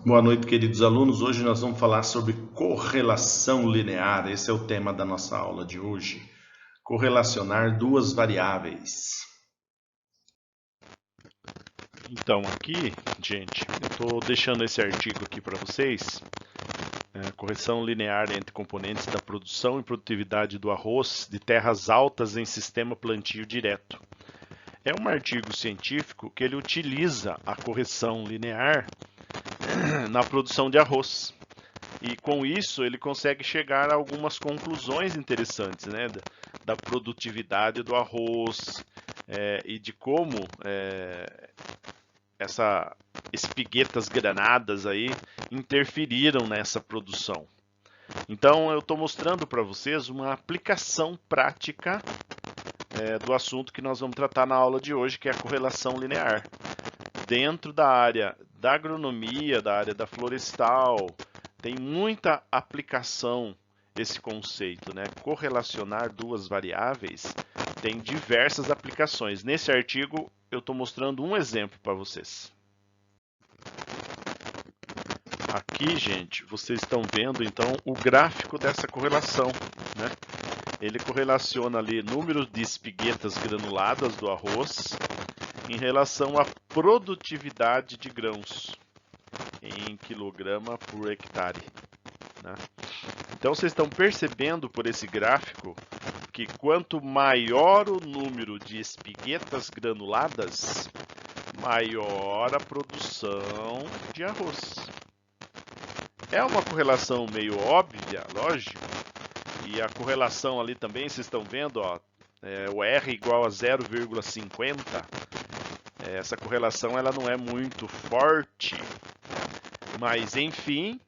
Boa noite, queridos alunos. Hoje nós vamos falar sobre correlação linear. Esse é o tema da nossa aula de hoje. Correlacionar duas variáveis. Então, aqui, gente, eu estou deixando esse artigo aqui para vocês. Correção linear entre componentes da produção e produtividade do arroz de terras altas em sistema plantio direto. É um artigo científico que ele utiliza a correção linear na produção de arroz. E com isso ele consegue chegar a algumas conclusões interessantes, né? Da produtividade do arroz e de como essa espiguetas granadas aí interferiram nessa produção. Então eu estou mostrando para vocês uma aplicação prática do assunto que nós vamos tratar na aula de hoje, que é a correlação linear. Dentro da área da agronomia, da área da florestal, tem muita aplicação esse conceito, né? Correlacionar duas variáveis tem diversas aplicações. Nesse artigo eu estou mostrando um exemplo para vocês. Aqui, gente, vocês estão vendo então o gráfico dessa correlação, né? Ele correlaciona ali número de espiguetas granuladas do arroz em relação à produtividade de grãos em quilograma por hectare, né? Então vocês estão percebendo por esse gráfico que quanto maior o número de espiguetas granuladas, maior a produção de arroz. É uma correlação meio óbvia, lógico, e a correlação ali também, vocês estão vendo, ó, o R igual a 0,50. Essa correlação ela não é muito forte, mas enfim,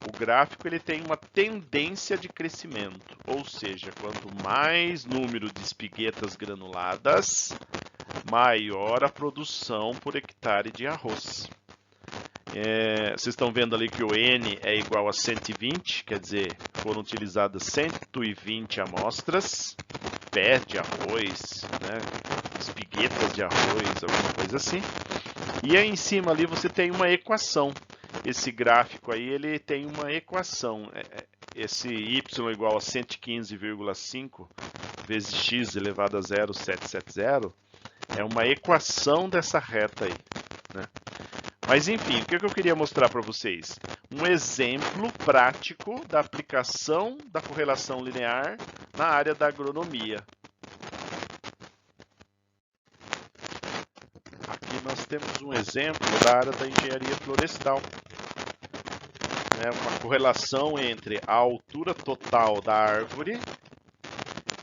o gráfico ele tem uma tendência de crescimento, ou seja, quanto mais número de espiguetas granuladas, maior a produção por hectare de arroz. Vocês estão vendo ali que o N é igual a 120, quer dizer, foram utilizadas 120 amostras, pé de arroz, né, espiguetas de arroz, alguma coisa assim. E aí em cima ali você tem uma equação. Esse gráfico aí ele tem uma equação. Esse y igual a 115,5 vezes x elevado a 0,770 é uma equação dessa reta aí, né? Mas enfim, o que eu queria mostrar para vocês? Um exemplo prático da aplicação da correlação linear na área da agronomia. Aqui nós temos um exemplo da área da engenharia florestal. Uma correlação entre a altura total da árvore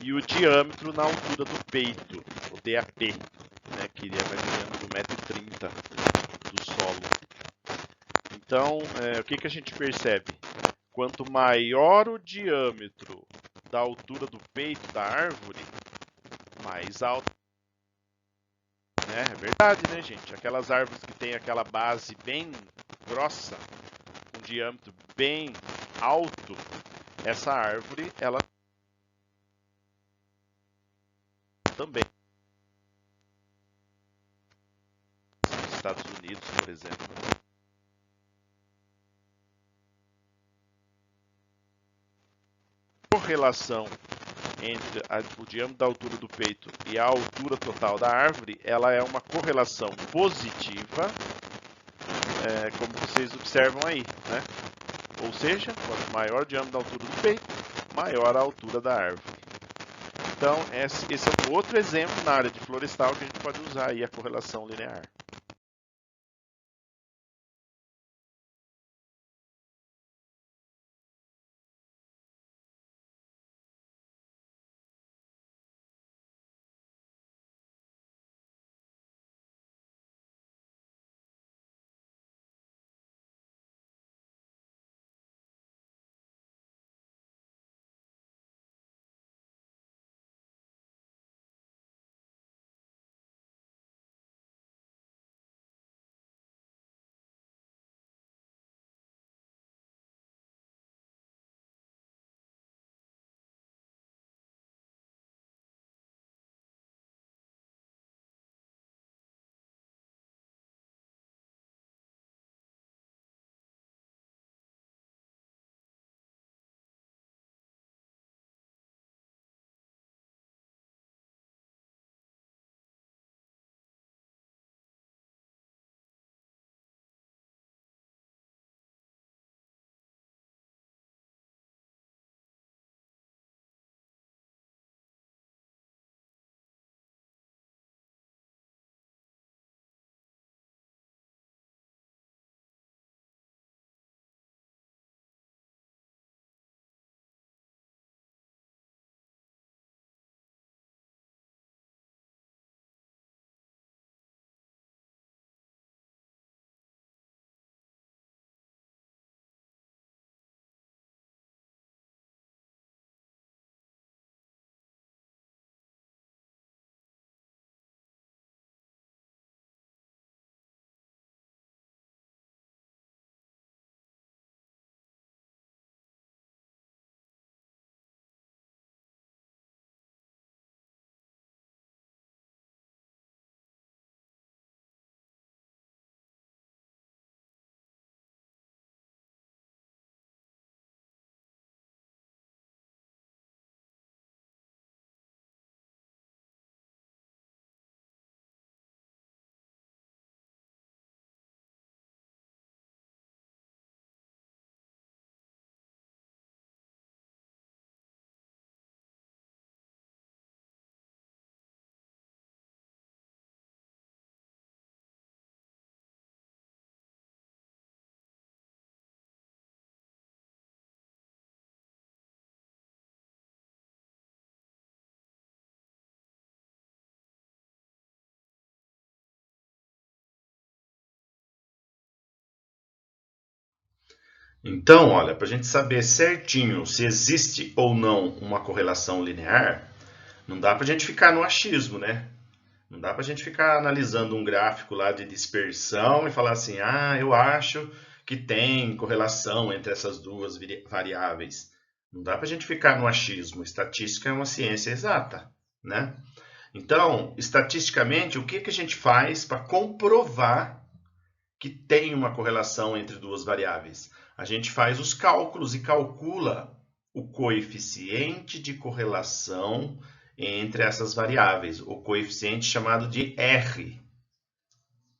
e o diâmetro na altura do peito, o DAP, que é mais ou menos 1,30 m do solo. Então, o que a gente percebe? Quanto maior o diâmetro da altura do peito da árvore, mais alto. É verdade, né, gente? Aquelas árvores que tem aquela base bem grossa, um diâmetro bem alto, essa árvore, ela também. Nos Estados Unidos, por exemplo. Correlação entre o diâmetro da altura do peito e a altura total da árvore, ela é uma correlação positiva, como vocês observam aí, né? Ou seja, quanto maior o diâmetro da altura do peito, maior a altura da árvore. Então, esse é um outro exemplo na área de florestal que a gente pode usar aí a correlação linear. Então, olha, para a gente saber certinho se existe ou não uma correlação linear, não dá para a gente ficar no achismo, né? Não dá para a gente ficar analisando um gráfico lá de dispersão e falar assim, ah, eu acho que tem correlação entre essas duas variáveis. Não dá para a gente ficar no achismo. Estatística é uma ciência exata, né? Então, estatisticamente, o que a gente faz para comprovar que tem uma correlação entre duas variáveis? A gente faz os cálculos e calcula o coeficiente de correlação entre essas variáveis, o coeficiente chamado de R.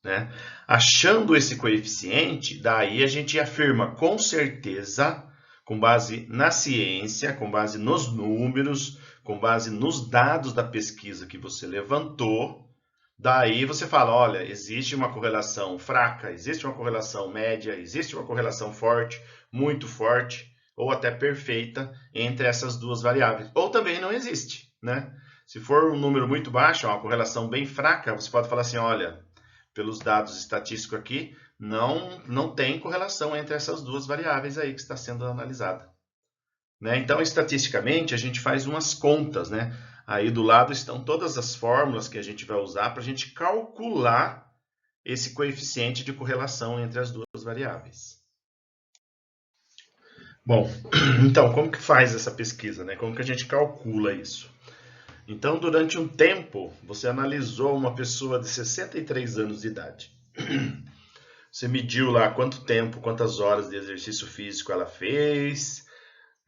Né? Achando esse coeficiente, daí a gente afirma com certeza, com base na ciência, com base nos números, com base nos dados da pesquisa que você levantou, daí você fala, olha, existe uma correlação fraca, existe uma correlação média, existe uma correlação forte, muito forte, ou até perfeita entre essas duas variáveis. Ou também não existe, né? Se for um número muito baixo, uma correlação bem fraca, você pode falar assim, olha, pelos dados estatísticos aqui, não tem correlação entre essas duas variáveis aí que está sendo analisada. Né? Então, estatisticamente, a gente faz umas contas, né? Aí do lado estão todas as fórmulas que a gente vai usar para a gente calcular esse coeficiente de correlação entre as duas variáveis. Bom, então, como que faz essa pesquisa, né? Como que a gente calcula isso? Então, durante um tempo, você analisou uma pessoa de 63 anos de idade. Você mediu lá quanto tempo, quantas horas de exercício físico ela fez.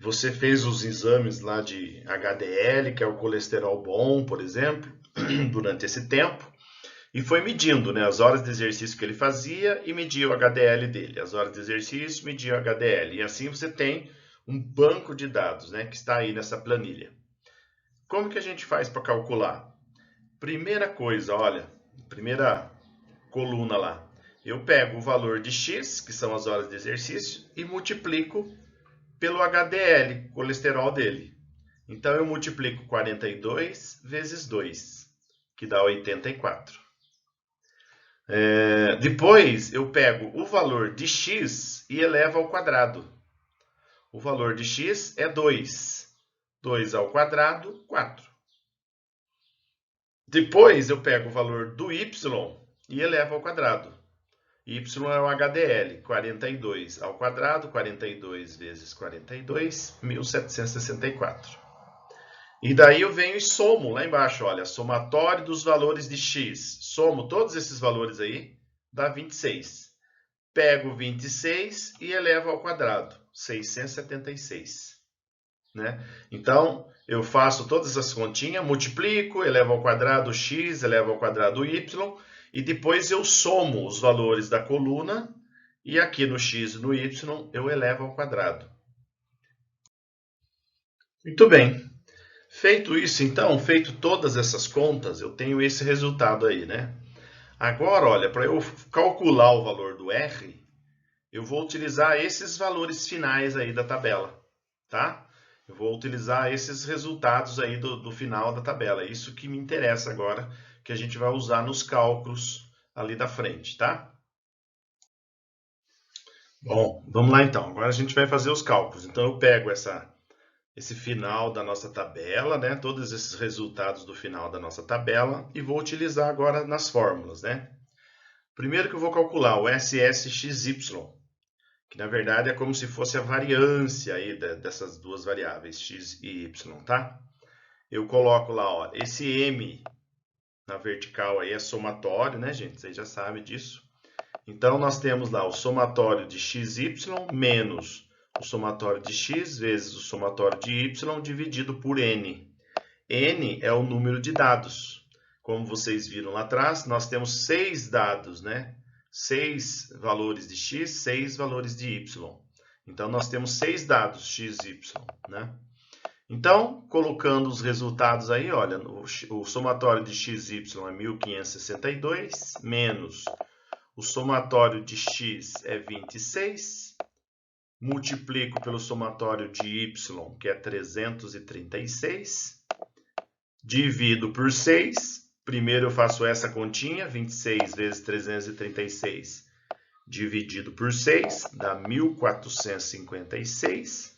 Você fez os exames lá de HDL, que é o colesterol bom, por exemplo, durante esse tempo. E foi medindo, né, as horas de exercício que ele fazia e media o HDL dele. As horas de exercício, media o HDL. E assim você tem um banco de dados, né, que está aí nessa planilha. Como que a gente faz para calcular? Primeira coisa, olha, primeira coluna lá. Eu pego o valor de X, que são as horas de exercício, e multiplico pelo HDL, colesterol dele. Então eu multiplico 42 vezes 2, que dá 84. Depois eu pego o valor de X e elevo ao quadrado. O valor de X é 2. 2 ao quadrado, 4. Depois eu pego o valor do Y e elevo ao quadrado. Y é o HDL, 42 ao quadrado, 42 vezes 42, 1764. E daí eu venho e somo lá embaixo, olha, somatório dos valores de X. Somo todos esses valores aí, dá 26. Pego 26 e elevo ao quadrado, 676. Né? Então, eu faço todas as continhas, multiplico, elevo ao quadrado X, elevo ao quadrado Y, e depois eu somo os valores da coluna, e aqui no X e no Y eu elevo ao quadrado. Muito bem. Feito isso, então, feito todas essas contas, eu tenho esse resultado aí, né? Agora, olha, para eu calcular o valor do R, eu vou utilizar esses valores finais aí da tabela, tá? Eu vou utilizar esses resultados aí do final da tabela. É isso que me interessa agora, que a gente vai usar nos cálculos ali da frente, tá? Bom, vamos lá então. Agora a gente vai fazer os cálculos. Então eu pego esse final da nossa tabela, né? Todos esses resultados do final da nossa tabela e vou utilizar agora nas fórmulas, né? Primeiro que eu vou calcular o SSXY, que na verdade é como se fosse a variância aí dessas duas variáveis, x e y, tá? Eu coloco lá, ó, esse m na vertical aí é somatório, né, gente? Vocês já sabem disso. Então, nós temos lá o somatório de xy menos o somatório de x vezes o somatório de y dividido por n. N é o número de dados. Como vocês viram lá atrás, nós temos 6 dados, né? 6 valores de x, 6 valores de y. Então, nós temos 6 dados x, y, né? Então, colocando os resultados aí, olha, o somatório de xy é 1562, menos o somatório de x é 26, multiplico pelo somatório de y, que é 336, divido por 6, primeiro eu faço essa continha, 26 vezes 336, dividido por 6, dá 1.456.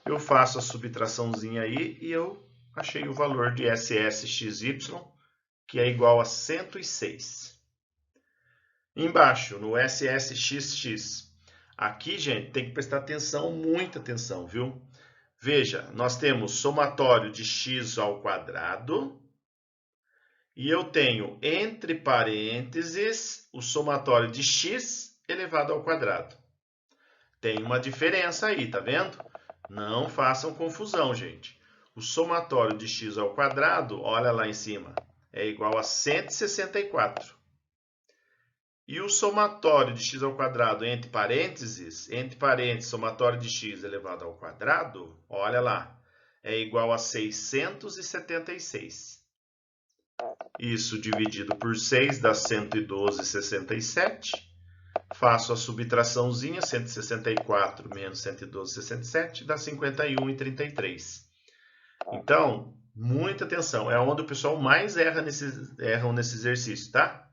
Eu faço a subtraçãozinha aí e eu achei o valor de SSXY, que é igual a 106. Embaixo, no SSXX, aqui, gente, tem que prestar atenção, muita atenção, viu? Veja, nós temos somatório de x ao quadrado e eu tenho, entre parênteses, o somatório de x elevado ao quadrado. Tem uma diferença aí, tá vendo? Não façam confusão, gente. O somatório de x ao quadrado, olha lá em cima, é igual a 164. E o somatório de x ao quadrado entre parênteses, somatório de x elevado ao quadrado, olha lá, é igual a 676. Isso dividido por 6 dá 112,67. Faço a subtraçãozinha, 164 menos 112,67 dá 51,33. Então, muita atenção, é onde o pessoal mais erram nesse exercício, tá?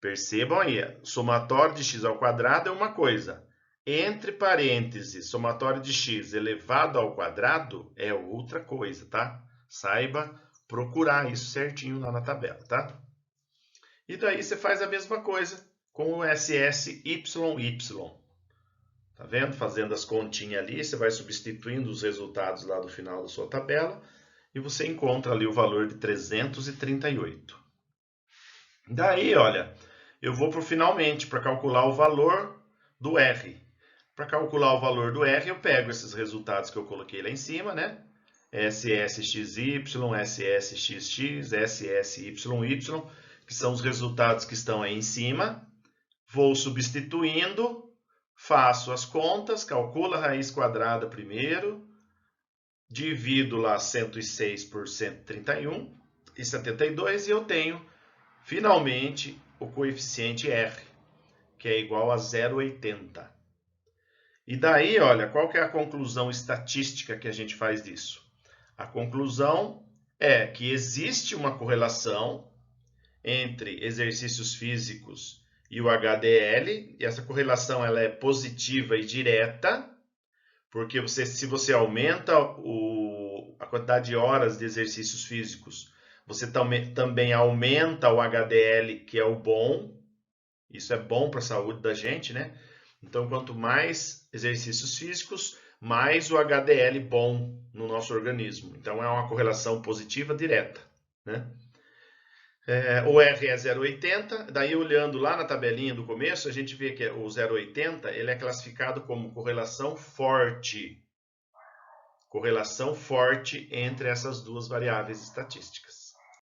Percebam aí, somatório de x ao quadrado é uma coisa. Entre parênteses, somatório de x elevado ao quadrado é outra coisa, tá? Saiba procurar isso certinho lá na tabela, tá? E daí você faz a mesma coisa com o SSYY. Tá vendo? Fazendo as continhas ali, você vai substituindo os resultados lá do final da sua tabela e você encontra ali o valor de 338. Daí, olha, eu vou para o finalmente, para calcular o valor do R. Para calcular o valor do R, eu pego esses resultados que eu coloquei lá em cima, né? SSXY, SSXX, SSYY, que são os resultados que estão aí em cima. Vou substituindo, faço as contas, calculo a raiz quadrada primeiro, divido lá 106 por 131,72 e eu tenho, finalmente, o coeficiente R, que é igual a 0,80. E daí, olha, qual que é a conclusão estatística que a gente faz disso? A conclusão é que existe uma correlação entre exercícios físicos e o HDL, e essa correlação ela é positiva e direta, porque se você aumenta a quantidade de horas de exercícios físicos, você também aumenta o HDL, que é o bom. Isso é bom para a saúde da gente, né? Então, quanto mais exercícios físicos, mais o HDL bom no nosso organismo. Então, é uma correlação positiva direta, né? O R é 0,80, daí olhando lá na tabelinha do começo, a gente vê que o 0,80 ele é classificado como correlação forte. Correlação forte entre essas duas variáveis estatísticas.